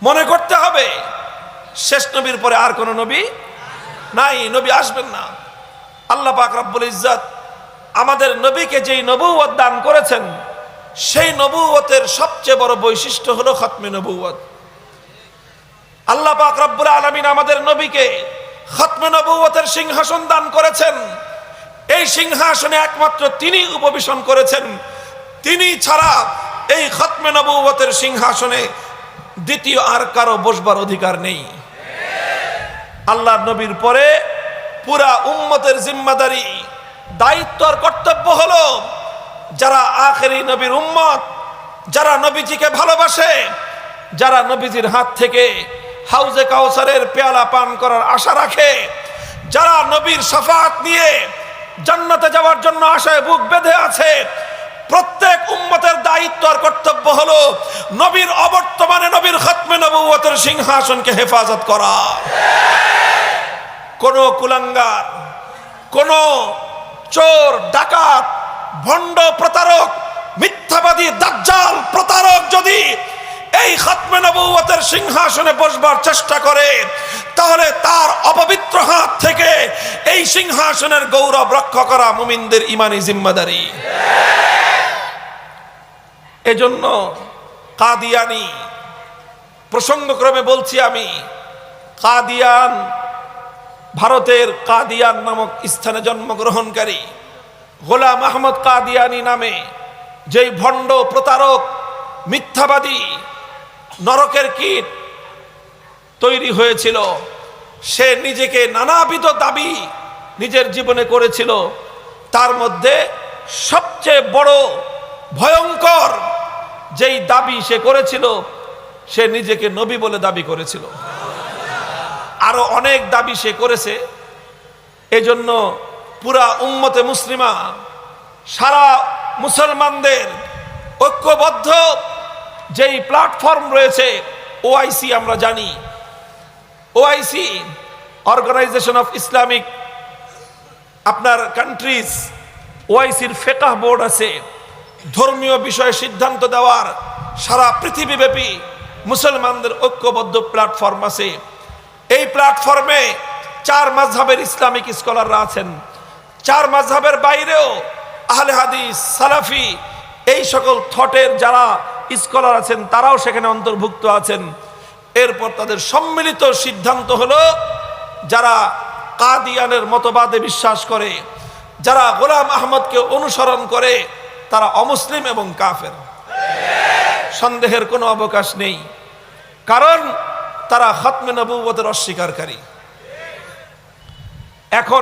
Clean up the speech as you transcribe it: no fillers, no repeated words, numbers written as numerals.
মনে করতে হবে শেষ নবীর পরে আর কোন নবী নাই, নবী আসবেন না। আল্লাহ পাক রব্বুল ইজ্জত আমাদের নবীকে যেই নবুয়ত দান করেছেন, সেই নবুয়তের সবচেয়ে বড় বৈশিষ্ট্য হলো খতমে নবুয়ত। আল্লাহ পাক রব্বুল আলামিন আমাদের নবীকে খতমে নবুয়তের সিংহাসন দান করেছেন। এই সিংহাসনে একমাত্র তিনি উপবেশন করেছেন। তিনি ছাড়া এই খতমে নবুয়তের সিংহাসনে দ্বিতীয় আর কারো বসবার অধিকার নেই। আল্লাহর নবীর পরে পুরা উম্মতের জিম্মাদারি, দায়িত্ব আর কর্তব্য হলো যারা আখেরি নবীর উম্মত, যারা নবীজিকে ভালোবাসে, যারা নবীজির হাত থেকে হাউজে কাউসারের পেয়ালা পান করার আশা রাখে, যারা নবীর শাফাআত নিয়ে জান্নাতে যাওয়ার জন্য আশায় বুক বেঁধে আছে, প্রত্যেক উম্মতের দায়িত্ব আর কর্তব্য হলো নবীর অবর্তমানে নবীর খতমে নবুয়তের সিংহাসনকে হেফাজত করা। কোন কুলাঙ্গার, কোন চোর, ডাকাত, ভণ্ড, প্রতারক, মিথ্যাবাদী, দাজ্জাল, প্রতারক যদি এই খতমে নবুয়তের সিংহাসনে বসবার চেষ্টা করে, তাহলে তার অপবিত্র হাত থেকে এই সিংহাসনের গৌরব রক্ষা করা মুমিনদের ঈমানি জিম্মাদারি। এজন্য কাদিয়ানি, প্রসঙ্গক্রমে বলছি আমি, কাদিয়ান, ভারতের কাদিয়ান নামক স্থানে জন্মগ্রহণকারী গোলাম আহমদ কাদিয়ানি নামে যেই ভণ্ড, প্রতারক, মিথ্যাবাদী, নরকের কীট তৈরি হয়েছিল, সে নিজেকে নানাবিধ দাবি নিজের জীবনে করেছিল। তার মধ্যে সবচেয়ে বড় ভয়ঙ্কর যেই দাবি সে করেছিল, সে নিজেকে নবী বলে দাবি করেছিল। আরো অনেক দাবি সে করেছে। এজন্য পুরা উম্মতে মুসলিমা, সারা মুসলমানদের ঐক্যবদ্ধ যেই প্ল্যাটফর্ম রয়েছে ওআইসি, আমরা জানি ওআইসি অর্গানাইজেশন অফ ইসলামিক আপনার কান্ট্রিজ, ওআইসির ফিকহ বোর্ড আছে, ধর্মীয় বিষয়ে সিদ্ধান্ত দেওয়ার সারা পৃথিবীব্যাপী মুসলমানদের ঐক্যবদ্ধ প্ল্যাটফর্ম আছে। এই প্ল্যাটফর্মে 4 মাযহাবের ইসলামিক স্কলাররা আছেন। 4 মাযহাবের বাইরেও আহলে হাদিস, সালাফি, এই সকল থটের যারা স্কলার আছেন তারাও সেখানে অন্তর্ভুক্ত আছেন। এরপর তাদের সম্মিলিত সিদ্ধান্ত হলো, যারা কাদিয়ানের মতবাদে বিশ্বাস করে, যারা গোলাম আহমদকে অনুসরণ করে, তারা অমুসলিম এবং কাফের। সন্দেহের কোনো অবকাশ নেই, কারণ তারা খতমে নবুয়তের অস্বীকারী। এখন